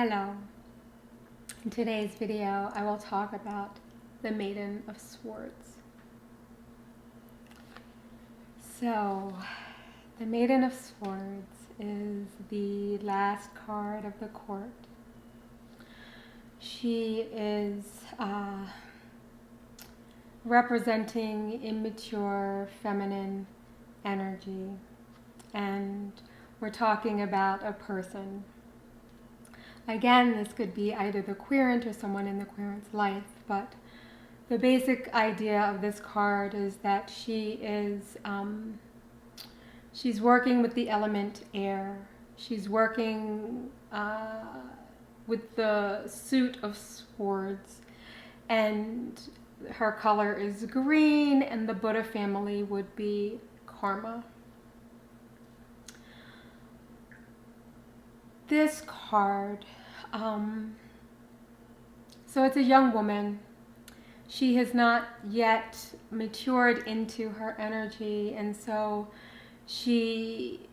Hello. In today's video, I will talk about the Maiden of Swords. So, the Maiden of Swords is the last card of the court. She is representing immature feminine energy, and we're talking about a person. Again, this could be either the querent or someone in the querent's life, but the basic idea of this card is that she's working with the element air. She's working with the suit of swords, and her color is green, and the Buddha family would be karma. This card, so it's a young woman. She has not yet matured into her energy, and so she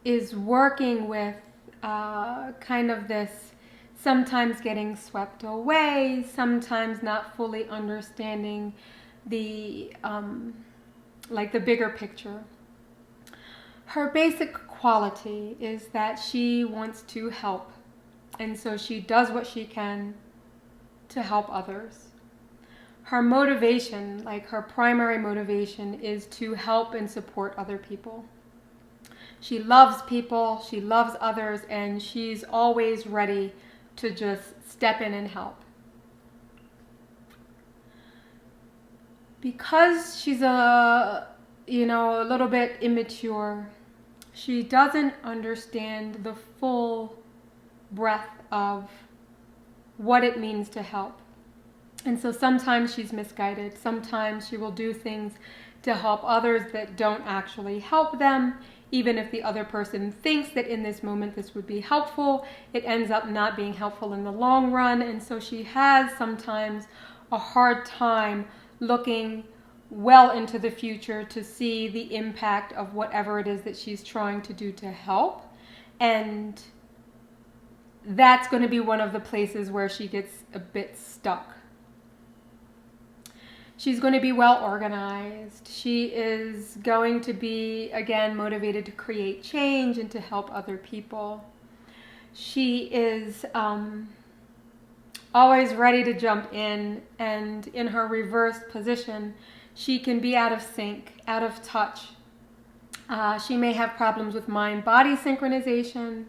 is working with kind of this, sometimes getting swept away, sometimes not fully understanding the the bigger picture. Her basic quality is that she wants to help, and so she does what she can to help others. Her motivation, like her primary motivation, is to help and support other people. She loves people, she loves others, and she's always ready to just step in and help. Because she's a little bit immature, she doesn't understand the full breadth of what it means to help. And so sometimes she's misguided. Sometimes she will do things to help others that don't actually help them. Even if the other person thinks that in this moment this would be helpful, it ends up not being helpful in the long run. And so she has sometimes a hard time looking well into the future to see the impact of whatever it is that she's trying to do to help. And that's going to be one of the places where she gets a bit stuck. She's going to be well organized. She is going to be, again, motivated to create change and to help other people. She is always ready to jump in, and in her reversed position, she can be out of sync, out of touch. She may have problems with mind-body synchronization,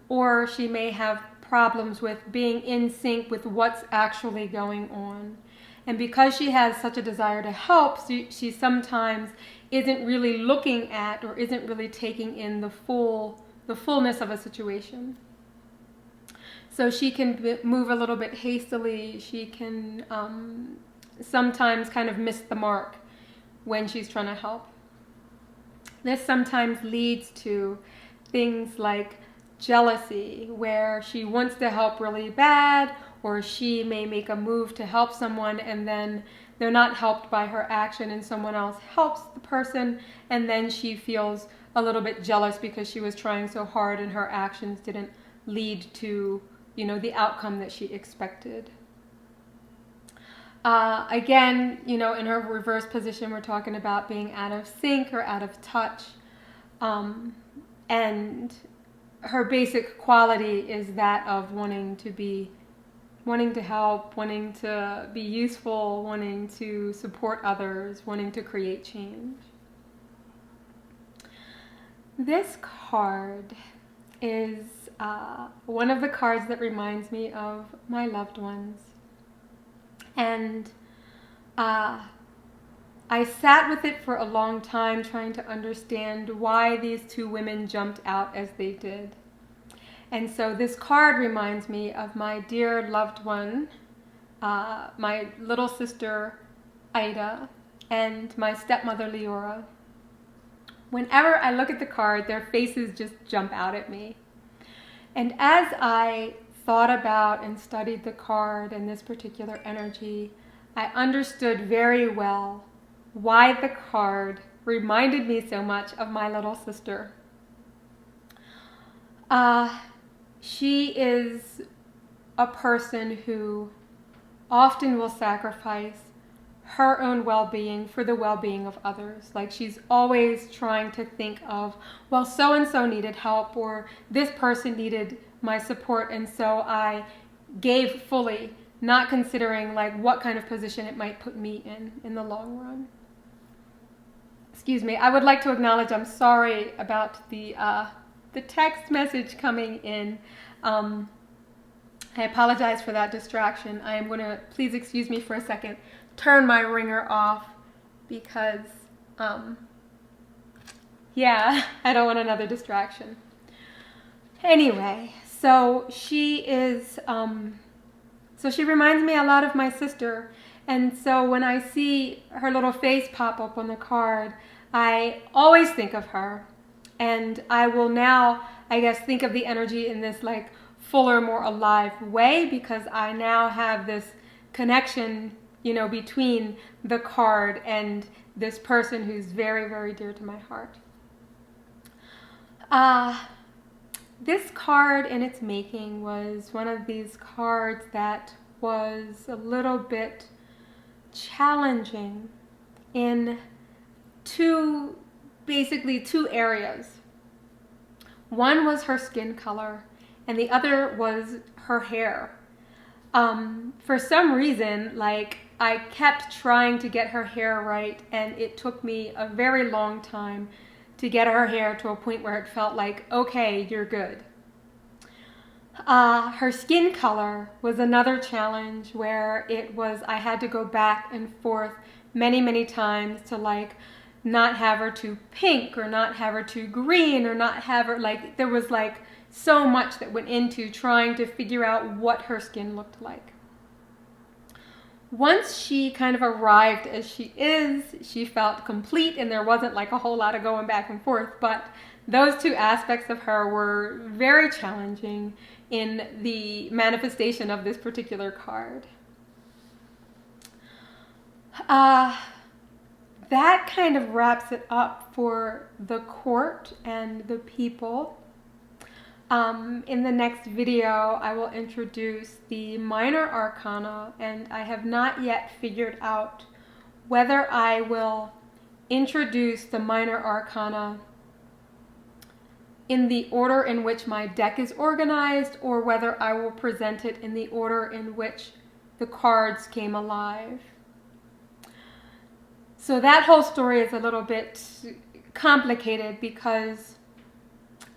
or she may have problems with being in sync with what's actually going on. And because she has such a desire to help, she sometimes isn't really looking at or isn't really taking in the fullness of a situation. So she can move a little bit hastily. She can sometimes kind of miss the mark when she's trying to help. This sometimes leads to things like jealousy, where she wants to help really bad, or she may make a move to help someone and then they're not helped by her action and someone else helps the person, and then she feels a little bit jealous because she was trying so hard and her actions didn't lead to, the outcome that she expected. Again, in her reverse position, we're talking about being out of sync or out of touch. And her basic quality is that of wanting to help, wanting to be useful, wanting to support others, wanting to create change. This card is one of the cards that reminds me of my loved ones. And I sat with it for a long time, trying to understand why these two women jumped out as they did. And so this card reminds me of my dear loved one, my little sister Ida, and my stepmother Leora. Whenever I look at the card, their faces just jump out at me. And as I thought about and studied the card and this particular energy, I understood very well why the card reminded me so much of my little sister. She is a person who often will sacrifice her own well-being for the well-being of others. Like, she's always trying to think of, well, so-and-so needed help, or this person needed my support, and so I gave fully, not considering like what kind of position it might put me in the long run. Excuse me, I would like to acknowledge I'm sorry about the text message coming in. I apologize for that distraction. I am going to, please excuse me for a second, turn my ringer off because, yeah, I don't want another distraction. Anyway, so she is, so she reminds me a lot of my sister. And so when I see her little face pop up on the card, I always think of her. And I will now, I guess, think of the energy in this like fuller, more alive way, because I now have this connection, you know, between the card and this person who's very, very dear to my heart. This card in its making was one of these cards that was a little bit challenging in basically two areas. One was her skin color, and the other was her hair. For some reason, like, I kept trying to get her hair right, and it took me a very long time to get her hair to a point where it felt like, okay, you're good. Her skin color was another challenge where I had to go back and forth many, many times to like not have her too pink or not have her too green or not have her like, there was like so much that went into trying to figure out what her skin looked like. Once she kind of arrived as she is, she felt complete, and there wasn't like a whole lot of going back and forth, but those two aspects of her were very challenging in the manifestation of this particular card. That kind of wraps it up for the court and the people. In the next video, I will introduce the minor arcana, and I have not yet figured out whether I will introduce the minor arcana in the order in which my deck is organized, or whether I will present it in the order in which the cards came alive. So that whole story is a little bit complicated because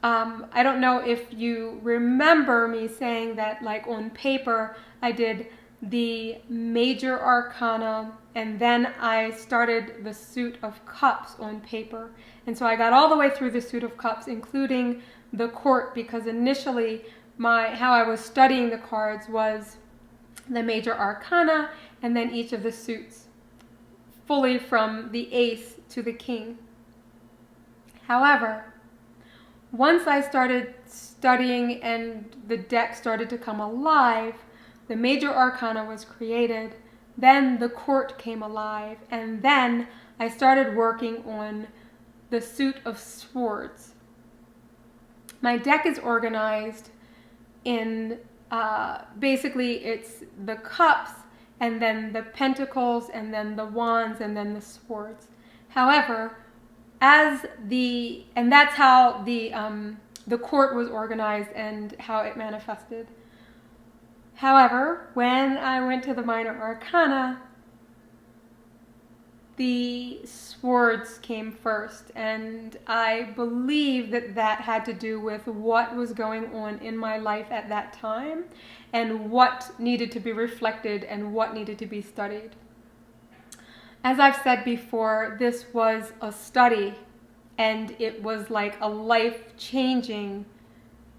I don't know if you remember me saying that, like, on paper I did the major arcana and then I started the suit of cups on paper. And so I got all the way through the suit of cups, including the court, because initially how I was studying the cards was the major arcana and then each of the suits, fully from the ace to the king. However, once I started studying and the deck started to come alive, the major arcana was created, then the court came alive, and then I started working on the suit of swords. My deck is organized in, basically it's the cups, and then the pentacles, and then the wands, and then the swords. However, and that's how the court was organized and how it manifested. However, when I went to the minor arcana, the swords came first, and I believe that had to do with what was going on in my life at that time and what needed to be reflected and what needed to be studied. As I've said before, this was a study, and it was like a life-changing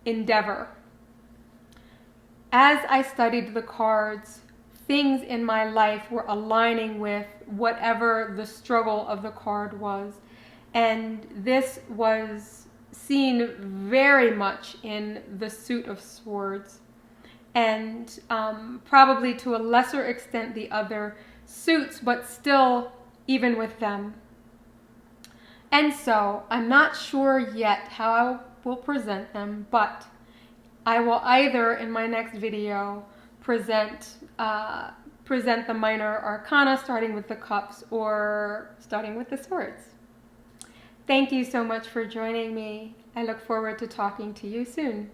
endeavor. As I studied the cards, things in my life were aligning with whatever the struggle of the card was. And this was seen very much in the suit of swords, and probably to a lesser extent the other suits, but still even with them. And so I'm not sure yet how I will present them, but I will either, in my next video, present the minor arcana, starting with the cups or starting with the swords. Thank you so much for joining me. I look forward to talking to you soon.